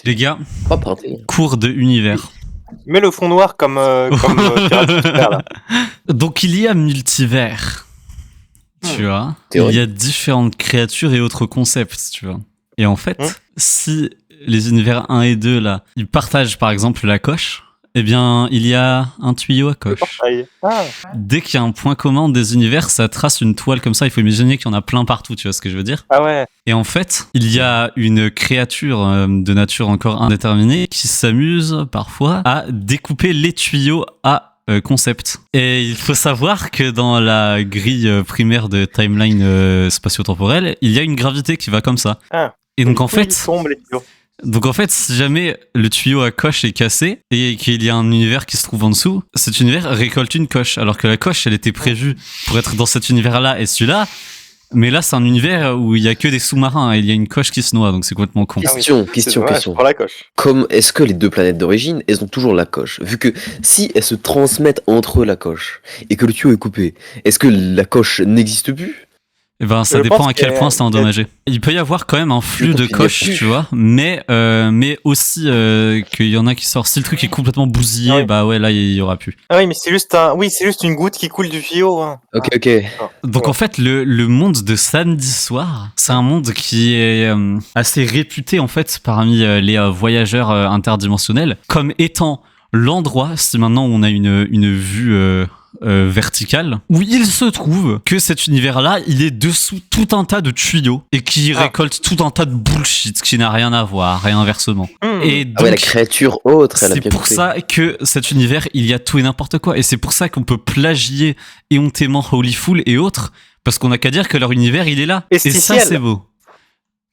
Les gars, Pas printé. cours de univers. Mets le fond noir comme Pirates of Super, là. Donc il y a multivers, tu vois. Théorie. Il y a différentes créatures et autres concepts, tu vois. Et en fait, si les univers 1 et 2, là, ils partagent par exemple la coche, eh bien, il y a un tuyau à coche. Ah, Dès qu'il y a un point commun des univers, ça trace une toile comme ça. Il faut imaginer qu'il y en a plein partout, tu vois ce que je veux dire? ah ouais. Et en fait, il y a une créature de nature encore indéterminée qui s'amuse parfois à découper les tuyaux à concept. Et il faut savoir que dans la grille primaire de timeline spatio-temporelle, il y a une gravité qui va comme ça. Ah. Et donc en Du coup, fait, ils tombent, les tuyaux. si jamais le tuyau à coche est cassé et qu'il y a un univers qui se trouve en dessous, cet univers récolte une coche. Alors que la coche, elle était prévue pour être dans cet univers-là et celui-là. Mais là, c'est un univers où il y a que des sous-marins et il y a une coche qui se noie, donc c'est complètement con. Question. C'est dommage pour la coche. Comme est-ce que les deux planètes d'origine, elles ont toujours la coche? Vu que si elles se transmettent entre eux la coche et que le tuyau est coupé, est-ce que la coche n'existe plus? Eh ben, ça Je dépend pense à quel qu'il y a- point c'est endommagé. Il peut y avoir quand même un flux Je de pense qu'il y a coches, plus. tu vois, mais aussi qu'il y en a qui sortent. Si le truc est complètement bousillé, Ouais. bah ouais, là, il y aura plus. Ah oui, mais c'est juste c'est juste une goutte qui coule du tuyau. Hein. Ok. Donc Ouais. en fait, le monde de samedi soir, c'est un monde qui est assez réputé en fait parmi les voyageurs interdimensionnels comme étant l'endroit, si maintenant on a une vue verticale, où il se trouve que cet univers-là, il est dessous tout un tas de tuyaux et qui récolte tout un tas de bullshit qui n'a rien à voir et inversement. Et donc, Ah ouais, la créature autre, elle a c'est bien pour coupé. ça que cet univers, il y a tout et n'importe quoi. Et c'est pour ça qu'on peut plagier éhontément Holy Fool et autres, parce qu'on n'a qu'à dire que leur univers, il est là. Et ça, Esticiel. c'est beau.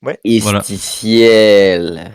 Ouais. Voilà. Esticiel.